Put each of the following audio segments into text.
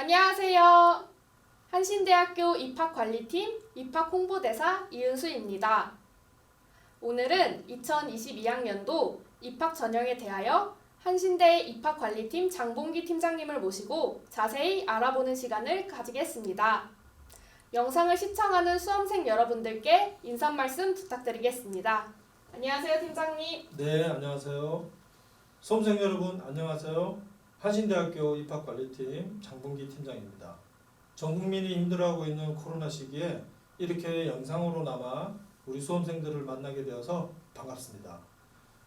안녕하세요. 한신대학교 입학관리팀 입학홍보대사 이은수입니다. 오늘은 2022학년도 입학 전형에 대하여 한신대 입학관리팀 장봉기 팀장님을 모시고 자세히 알아보는 시간을 가지겠습니다. 영상을 시청하는 수험생 여러분들께 인사 말씀 부탁드리겠습니다. 안녕하세요, 팀장님. 네, 안녕하세요. 수험생 여러분, 안녕하세요. 한신대학교 입학관리팀 장봉기 팀장입니다. 전 국민이 힘들어하고 있는 코로나 시기에 이렇게 영상으로나마 우리 수험생들을 만나게 되어서 반갑습니다.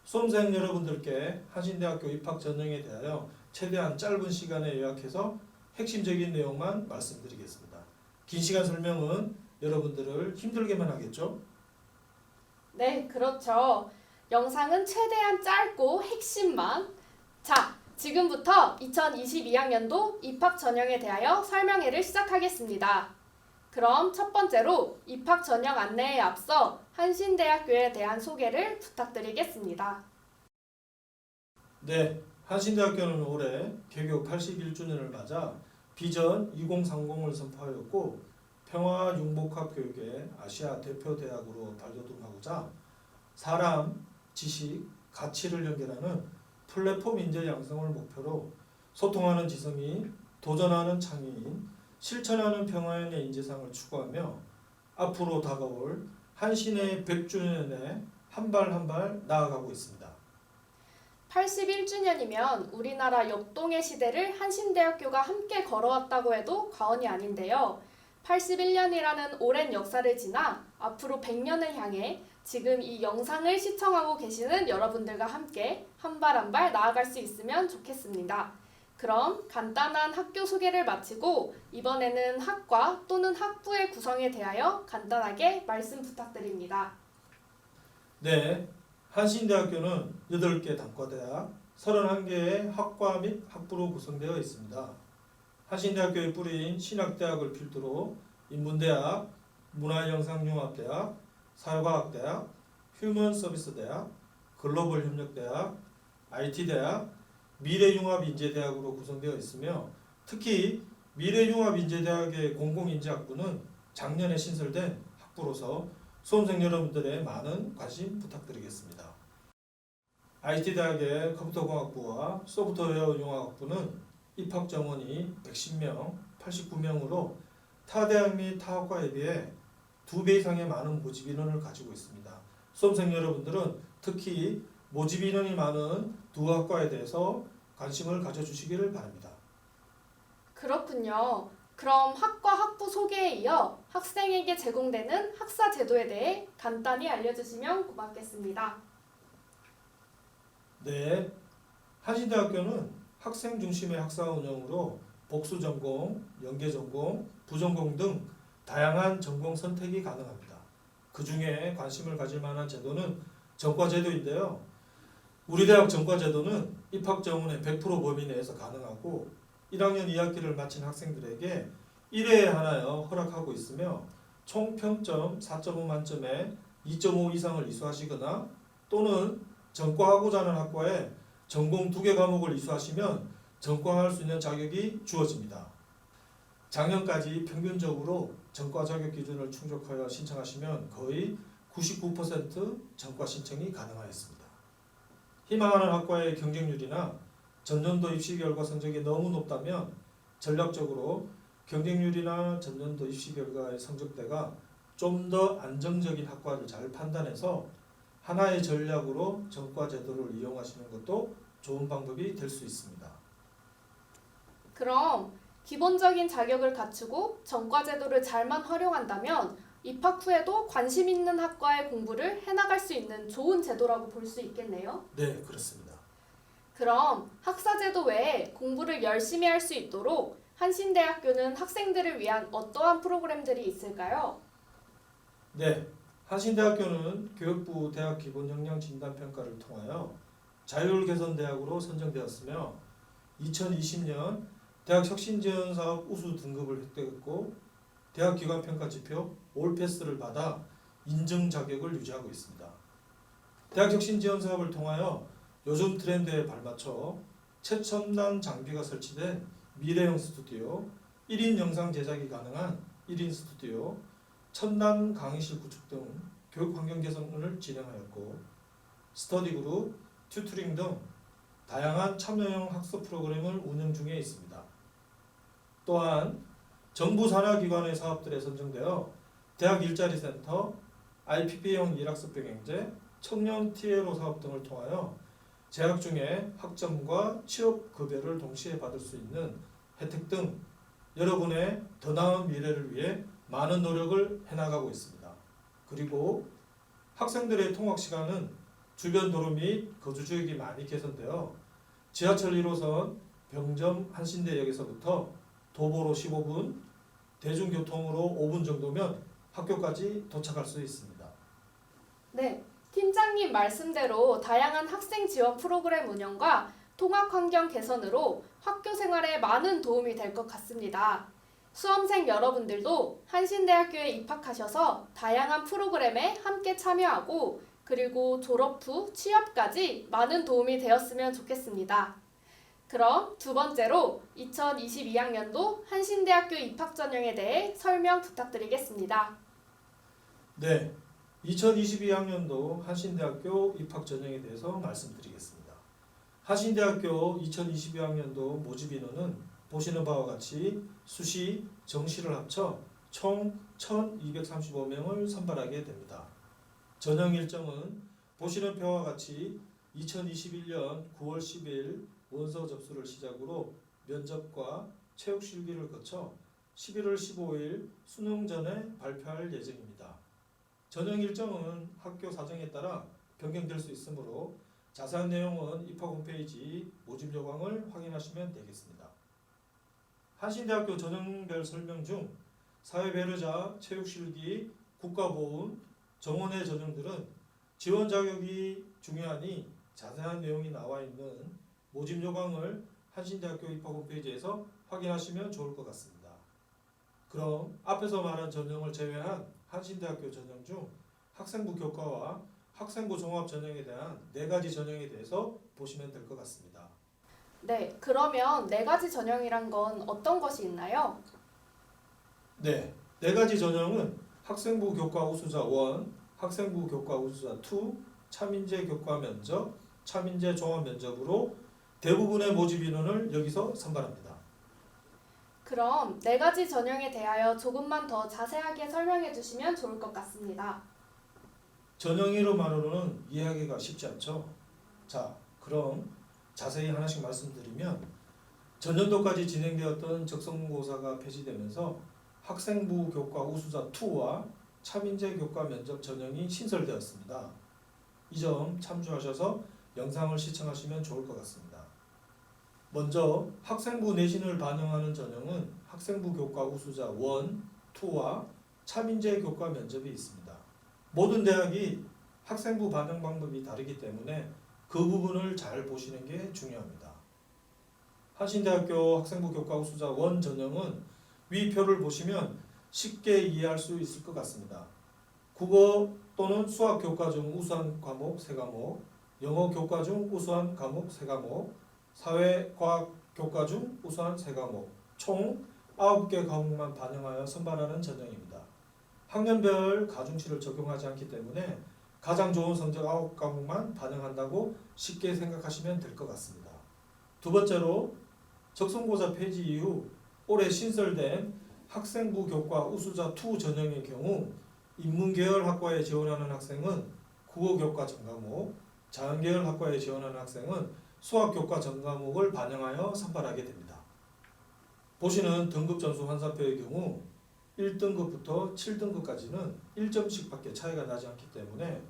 수험생 여러분들께 한신대학교 입학 전형에 대하여 최대한 짧은 시간에 요약해서 핵심적인 내용만 말씀드리겠습니다. 긴 시간 설명은 여러분들을 힘들게만 하겠죠? 네, 그렇죠. 영상은 최대한 짧고 핵심만. 자, 지금부터 2022학년도 입학 전형에 대하여 설명회를 시작하겠습니다. 그럼 첫 번째로 입학 전형 안내에 앞서 한신대학교에 대한 소개를 부탁드리겠습니다. 네, 한신대학교는 올해 개교 81주년을 맞아 비전 2030을 선포하였고 평화 융복합 교육의 아시아 대표 대학으로 발돋움하고자 사람, 지식, 가치를 연결하는 플랫폼 인재 양성을 목표로 소통하는 지성이, 도전하는 창의인, 실천하는 평화인의 인재상을 추구하며 앞으로 다가올 한신의 100주년에 한 발 한 발 나아가고 있습니다. 81주년이면 우리나라 역동의 시대를 한신대학교가 함께 걸어왔다고 해도 과언이 아닌데요. 81년이라는 오랜 역사를 지나 앞으로 100년을 향해 지금 이 영상을 시청하고 계시는 여러분들과 함께 한 발 한 발 나아갈 수 있으면 좋겠습니다. 그럼 간단한 학교 소개를 마치고 이번에는 학과 또는 학부의 구성에 대하여 간단하게 말씀 부탁드립니다. 네, 한신대학교는 8개 단과대학, 31개의 학과 및 학부로 구성되어 있습니다. 한신대학교의 뿌리인 신학대학을 필두로 인문대학, 문화영상융합대학, 사회과학대학, 휴먼서비스대학, 글로벌협력대학, IT대학, 미래융합인재대학으로 구성되어 있으며 특히 미래융합인재대학의 공공인재학부는 작년에 신설된 학부로서 수험생 여러분들의 많은 관심 부탁드리겠습니다. IT대학의 컴퓨터공학부와 소프트웨어융합학부는 입학 정원이 110명, 89명으로 타 대학 및 타 학과에 비해 2배 이상의 많은 모집 인원을 가지고 있습니다. 수험생 여러분들은 특히 모집 인원이 많은 두 학과에 대해서 관심을 가져주시기를 바랍니다. 그렇군요. 그럼 학과 학부 소개에 이어 학생에게 제공되는 학사 제도에 대해 간단히 알려주시면 고맙겠습니다. 네, 한신대학교는 학생 중심의 학사 운영으로 복수 전공, 연계 전공, 부전공 등 다양한 전공 선택이 가능합니다. 그 중에 관심을 가질 만한 제도는 전과제도인데요. 우리 대학 전과제도는 입학 정원의 100% 범위 내에서 가능하고 1학년 2학기를 마친 학생들에게 1회에 하나여 허락하고 있으며 총 평점 4.5 만점에 2.5 이상을 이수하시거나 또는 전과하고자 하는 학과에 전공 2개 과목을 이수하시면 전과할 수 있는 자격이 주어집니다. 작년까지 평균적으로 전과 자격 기준을 충족하여 신청하시면 거의 99% 전과 신청이 가능하였습니다. 희망하는 학과의 경쟁률이나 전년도 입시 결과 성적이 너무 높다면 전략적으로 경쟁률이나 전년도 입시 결과의 성적대가 좀 더 안정적인 학과를 잘 판단해서 하나의 전략으로 전과 제도를 이용하시는 것도 좋은 방법이 될 수 있습니다. 그럼 기본적인 자격을 갖추고 전과 제도를 잘만 활용한다면 입학 후에도 관심 있는 학과의 공부를 해나갈 수 있는 좋은 제도라고 볼 수 있겠네요. 네, 그렇습니다. 그럼 학사 제도 외에 공부를 열심히 할 수 있도록 한신대학교는 학생들을 위한 어떠한 프로그램들이 있을까요? 네, 한신대학교는 교육부 대학 기본 역량 진단 평가를 통하여 자율 개선 대학으로 선정되었으며 2020년 대학 혁신 지원 사업 우수 등급을 획득했고 대학 기관 평가 지표 올패스를 받아 인증 자격을 유지하고 있습니다. 대학 혁신 지원 사업을 통하여 요즘 트렌드에 발맞춰 최첨단 장비가 설치된 미래형 스튜디오, 1인 영상 제작이 가능한 1인 스튜디오, 첨단 강의실 구축 등 교육 환경 개선을 진행하였고 스터디 그룹, 튜터링 등 다양한 참여형 학습 프로그램을 운영 중에 있습니다. 또한 정부 산하기관의 사업들에 선정되어 대학 일자리 센터, IPP형 일학습 병행제, 청년 TLO 사업 등을 통하여 재학 중에 학점과 취업 급여를 동시에 받을 수 있는 혜택 등 여러분의 더 나은 미래를 위해 많은 노력을 해나가고 있습니다. 그리고 학생들의 통학 시간은 주변 도로 및 거주 지역이 많이 개선되어 지하철 1호선 병점 한신대역에서부터 도보로 15분, 대중교통으로 5분 정도면 학교까지 도착할 수 있습니다. 네, 팀장님 말씀대로 다양한 학생 지원 프로그램 운영과 통학 환경 개선으로 학교 생활에 많은 도움이 될 것 같습니다. 수험생 여러분들도 한신대학교에 입학하셔서 다양한 프로그램에 함께 참여하고 그리고 졸업 후 취업까지 많은 도움이 되었으면 좋겠습니다. 그럼 두 번째로 2022학년도 한신대학교 입학 전형에 대해 설명 부탁드리겠습니다. 네, 2022학년도 한신대학교 입학 전형에 대해서 말씀드리겠습니다. 한신대학교 2022학년도 모집 인원은 보시는 바와 같이 수시, 정시를 합쳐 총 1,235명을 선발하게 됩니다. 전형 일정은 보시는 표와 같이 2021년 9월 10일 원서 접수를 시작으로 면접과 체육 실기를 거쳐 11월 15일 수능 전에 발표할 예정입니다. 전형 일정은 학교 사정에 따라 변경될 수 있으므로 자세한 내용은 입학 홈페이지 모집 요강을 확인하시면 되겠습니다. 한신대학교 전형별 설명 중 사회배려자, 체육실기, 국가보훈, 정원의 전형들은 지원 자격이 중요하니 자세한 내용이 나와 있는 모집 요강을 한신대학교 입학 홈페이지에서 확인하시면 좋을 것 같습니다. 그럼 앞에서 말한 전형을 제외한 한신대학교 전형 중 학생부 교과와 학생부 종합 전형에 대한 4가지 전형에 대해서 보시면 될 것 같습니다. 네, 그러면 4가지 전형이란 건 어떤 것이 있나요? 네, 4가지 전형은 학생부 교과 우수자 1, 학생부 교과 우수자 2, 차민재 교과 면접, 차민재 종합 면접으로 대부분의 모집 인원을 여기서 선발합니다. 그럼 4가지 전형에 대하여 조금만 더 자세하게 설명해 주시면 좋을 것 같습니다. 전형 이름만으로는 이해하기가 쉽지 않죠? 자, 그럼 자세히 하나씩 말씀드리면 전년도까지 진행되었던 적성고사가 폐지되면서 학생부 교과 우수자 2와 차민재 교과 면접 전형이 신설되었습니다. 이 점 참조하셔서 영상을 시청하시면 좋을 것 같습니다. 먼저 학생부 내신을 반영하는 전형은 학생부 교과 우수자 1, 2와 차민재 교과 면접이 있습니다. 모든 대학이 학생부 반영 방법이 다르기 때문에 그 부분을 잘 보시는 게 중요합니다. 한신대학교 학생부 교과 우수자 1 전형은 위 표를 보시면 쉽게 이해할 수 있을 것 같습니다. 국어 또는 수학 교과 중 우수한 과목 3과목, 영어 교과 중 우수한 과목 3과목, 사회과학 교과 중 우수한 3과목, 총 9개 과목만 반영하여 선발하는 전형입니다. 학년별 가중치를 적용하지 않기 때문에 가장 좋은 성적 9과목만 반영한다고 쉽게 생각하시면 될 것 같습니다. 두 번째로 적성고사 폐지 이후 올해 신설된 학생부 교과 우수자 2 전형의 경우 인문계열 학과에 지원하는 학생은 국어교과 전과목, 자연계열 학과에 지원하는 학생은 수학교과 전과목을 반영하여 선발하게 됩니다. 보시는 등급점수 환산표의 경우 1등급부터 7등급까지는 1점씩밖에 차이가 나지 않기 때문에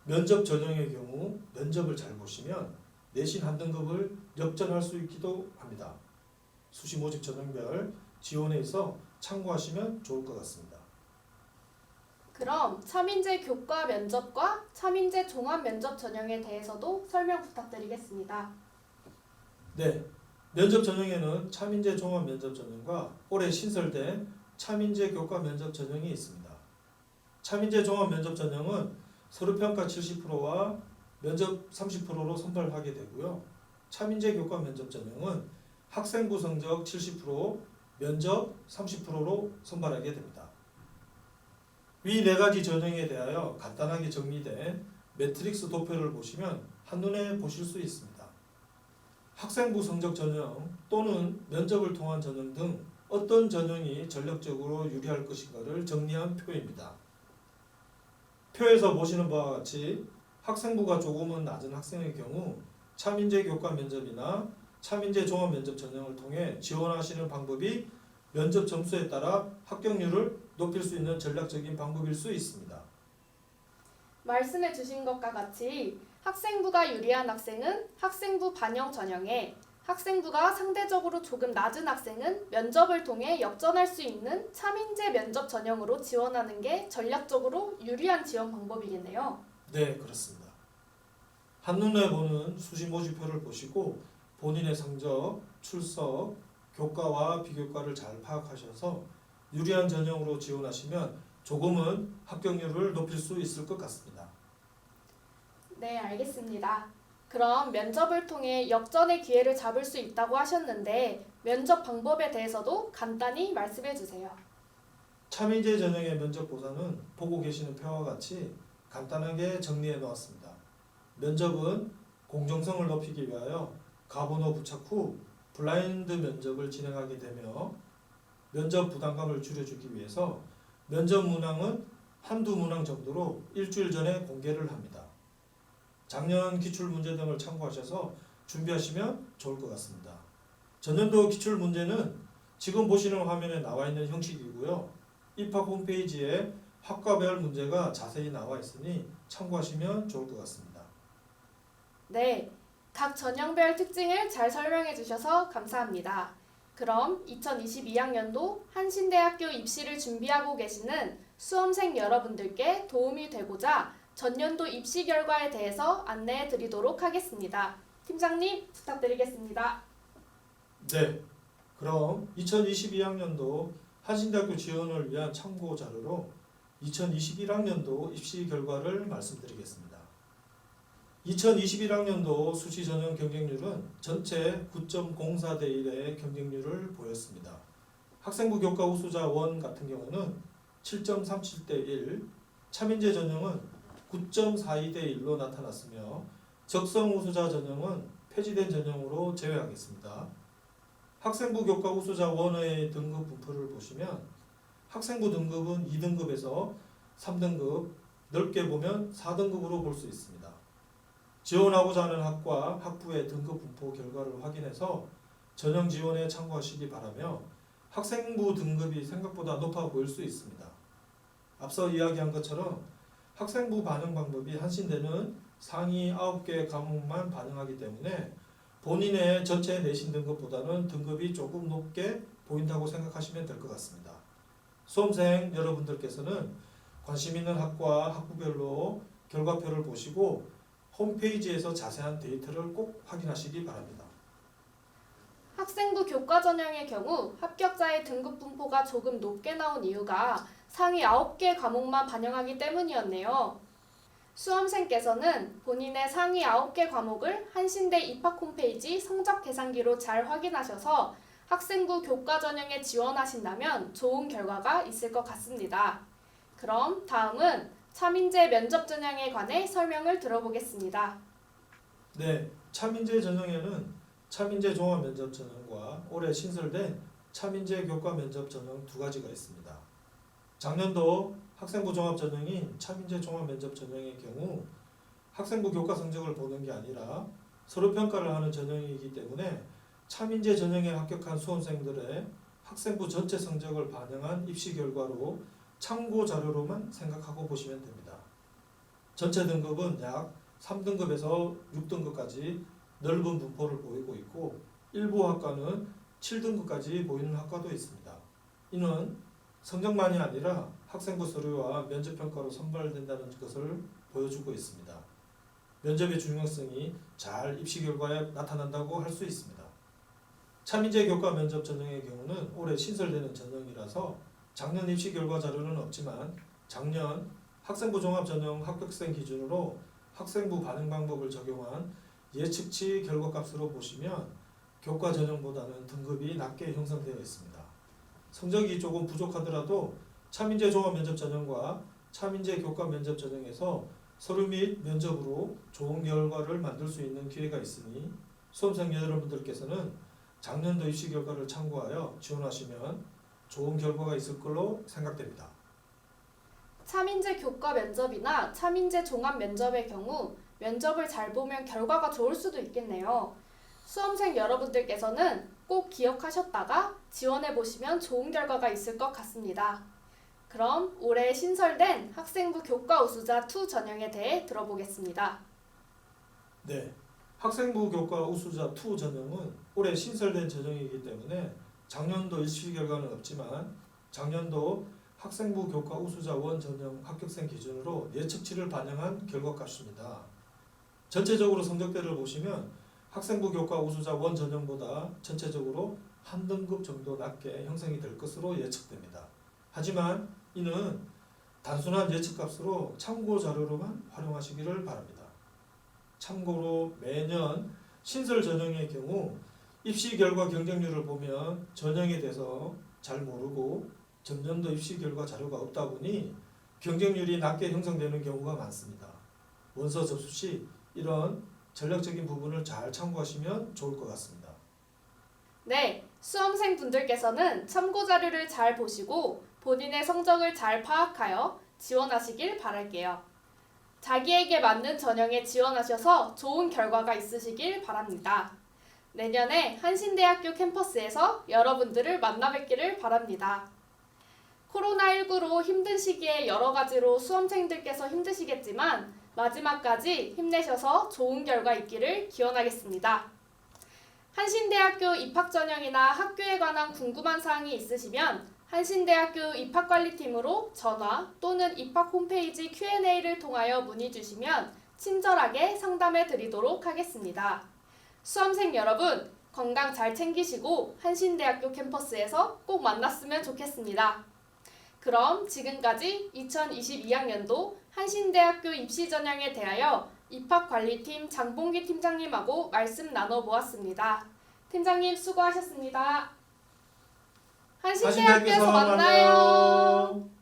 면접 전형의 경우 면접을 잘 보시면 내신 한 등급을 역전할 수 있기도 합니다. 수시 모집 전형별 지원에 있어 참고하시면 좋을 것 같습니다. 그럼 차민재 교과 면접과 차민재 종합 면접 전형에 대해서도 설명 부탁드리겠습니다. 네, 면접 전형에는 차민재 종합 면접 전형과 올해 신설된 차민재 교과 면접 전형이 있습니다. 차민재 종합 면접 전형은 서류평가 70%와 면접 30%로 선발하게 되고요. 차민재 교과 면접 전형은 학생부 성적 70%, 면접 30%로 선발하게 됩니다. 위 네 가지 전형에 대하여 간단하게 정리된 매트릭스 도표를 보시면 한눈에 보실 수 있습니다. 학생부 성적 전형 또는 면접을 통한 전형 등 어떤 전형이 전략적으로 유리할 것인가를 정리한 표입니다. 표에서 보시는 바와 같이 학생부가 조금은 낮은 학생의 경우 차민재 교과 면접이나 차민재 종합 면접 전형을 통해 지원하시는 방법이 면접 점수에 따라 합격률을 높일 수 있는 전략적인 방법일 수 있습니다. 말씀해 주신 것과 같이 학생부가 유리한 학생은 학생부 반영 전형에, 학생부가 상대적으로 조금 낮은 학생은 면접을 통해 역전할 수 있는 차민재 면접 전형으로 지원하는 게 전략적으로 유리한 지원 방법이겠네요. 네, 그렇습니다. 한눈에 보는 수시 모집표를 보시고 본인의 성적, 출석, 교과와 비교과를 잘 파악하셔서 유리한 전형으로 지원하시면 조금은 합격률을 높일 수 있을 것 같습니다. 네, 알겠습니다. 그럼 면접을 통해 역전의 기회를 잡을 수 있다고 하셨는데 면접 방법에 대해서도 간단히 말씀해 주세요. 차민재 전형의 면접 보상은 보고 계시는 표와 같이 간단하게 정리해 놓았습니다. 면접은 공정성을 높이기 위하여 가번호 부착 후 블라인드 면접을 진행하게 되며 면접 부담감을 줄여주기 위해서 면접 문항은 한두 문항 정도로 일주일 전에 공개를 합니다. 작년 기출 문제 등을 참고하셔서 준비하시면 좋을 것 같습니다. 전년도 기출 문제는 지금 보시는 화면에 나와 있는 형식이고요. 입학 홈페이지에 학과별 문제가 자세히 나와 있으니 참고하시면 좋을 것 같습니다. 네, 각 전형별 특징을 잘 설명해 주셔서 감사합니다. 그럼 2022학년도 한신대학교 입시를 준비하고 계시는 수험생 여러분들께 도움이 되고자 전년도 입시 결과에 대해서 안내해 드리도록 하겠습니다. 팀장님, 부탁드리겠습니다. 네, 그럼 2022학년도 한신대학교 지원을 위한 참고 자료로 2021학년도 입시 결과를 말씀드리겠습니다. 2021학년도 수시 전형 경쟁률은 전체 9.04대 1의 경쟁률을 보였습니다. 학생부 교과 우수자 1 같은 경우는 7.37대 1, 차민재 전형은 9.42대 1로 나타났으며 적성 우수자 전형은 폐지된 전형으로 제외하겠습니다. 학생부 교과 우수자 1의 등급 분포를 보시면 학생부 등급은 2등급에서 3등급, 넓게 보면 4등급으로 볼 수 있습니다. 지원하고자 하는 학과, 학부의 등급 분포 결과를 확인해서 전형 지원에 참고하시기 바라며 학생부 등급이 생각보다 높아 보일 수 있습니다. 앞서 이야기한 것처럼 학생부 반영 방법이 한신대는 상위 9개 과목만 반영하기 때문에 본인의 전체 내신 등급보다는 등급이 조금 높게 보인다고 생각하시면 될 것 같습니다. 수험생 여러분들께서는 관심 있는 학과, 학부별로 결과표를 보시고 홈페이지에서 자세한 데이터를 꼭 확인하시기 바랍니다. 학생부 교과 전형의 경우 합격자의 등급 분포가 조금 높게 나온 이유가 상위 9개 과목만 반영하기 때문이었네요. 수험생께서는 본인의 상위 9개 과목을 한신대 입학 홈페이지 성적 계산기로 잘 확인하셔서 학생부 교과 전형에 지원하신다면 좋은 결과가 있을 것 같습니다. 그럼 다음은 차민재 면접 전형에 관해 설명을 들어보겠습니다. 네, 차민재 전형에는 차민재 종합 면접 전형과 올해 신설된 차민재 교과 면접 전형 두 가지가 있습니다. 작년도 학생부 종합 전형인 차민재 종합 면접 전형의 경우 학생부 교과 성적을 보는 게 아니라 서류 평가를 하는 전형이기 때문에 차민재 전형에 합격한 수험생들의 학생부 전체 성적을 반영한 입시 결과로 참고 자료로만 생각하고 보시면 됩니다. 전체 등급은 약 3등급에서 6등급까지 넓은 분포를 보이고 있고 일부 학과는 7등급까지 보이는 학과도 있습니다. 이는 성적만이 아니라 학생부 서류와 면접평가로 선발된다는 것을 보여주고 있습니다. 면접의 중요성이 잘 입시 결과에 나타난다고 할 수 있습니다. 차민재 교과 면접 전형의 경우는 올해 신설되는 전형이라서 작년 입시 결과 자료는 없지만 작년 학생부 종합 전형 합격생 기준으로 학생부 반영 방법을 적용한 예측치 결과값으로 보시면 교과 전형보다는 등급이 낮게 형성되어 있습니다. 성적이 조금 부족하더라도 차민재 종합 면접 전형과 차민재 교과 면접 전형에서 서류 및 면접으로 좋은 결과를 만들 수 있는 기회가 있으니 수험생 여러분들께서는 작년도 입시 결과를 참고하여 지원하시면 좋은 결과가 있을 걸로 생각됩니다. 차민재 교과 면접이나 차민재 종합 면접의 경우 면접을 잘 보면 결과가 좋을 수도 있겠네요. 수험생 여러분들께서는 꼭 기억하셨다가 지원해 보시면 좋은 결과가 있을 것 같습니다. 그럼 올해 신설된 학생부 교과 우수자 2 전형에 대해 들어보겠습니다. 네, 학생부 교과 우수자 2 전형은 올해 신설된 전형이기 때문에 작년도 입시 결과는 없지만 작년도 학생부 교과 우수자 1 전형 합격생 기준으로 예측치를 반영한 결과값입니다. 전체적으로 성적대를 보시면 학생부 교과 우수자 1 전형보다 전체적으로 한 등급 정도 낮게 형성이 될 것으로 예측됩니다. 하지만 이는 단순한 예측값으로 참고 자료로만 활용하시기를 바랍니다. 참고로 매년 신설 전형의 경우 입시 결과 경쟁률을 보면 전형에 대해서 잘 모르고 전년도 입시 결과 자료가 없다 보니 경쟁률이 낮게 형성되는 경우가 많습니다. 원서 접수 시 이런 전략적인 부분을 잘 참고하시면 좋을 것 같습니다. 네, 수험생 분들께서는 참고 자료를 잘 보시고 본인의 성적을 잘 파악하여 지원하시길 바랄게요. 자기에게 맞는 전형에 지원하셔서 좋은 결과가 있으시길 바랍니다. 내년에 한신대학교 캠퍼스에서 여러분들을 만나 뵙기를 바랍니다. 코로나19로 힘든 시기에 여러 가지로 수험생들께서 힘드시겠지만 마지막까지 힘내셔서 좋은 결과 있기를 기원하겠습니다. 한신대학교 입학 전형이나 학교에 관한 궁금한 사항이 있으시면 한신대학교 입학관리팀으로 전화 또는 입학 홈페이지 Q&A를 통하여 문의 주시면 친절하게 상담해 드리도록 하겠습니다. 수험생 여러분, 건강 잘 챙기시고 한신대학교 캠퍼스에서 꼭 만났으면 좋겠습니다. 그럼 지금까지 2022학년도 한신대학교 입시 전형에 대하여 입학관리팀 장봉기 팀장님하고 말씀 나눠보았습니다. 팀장님 수고하셨습니다. 한신대학교에서 만나요.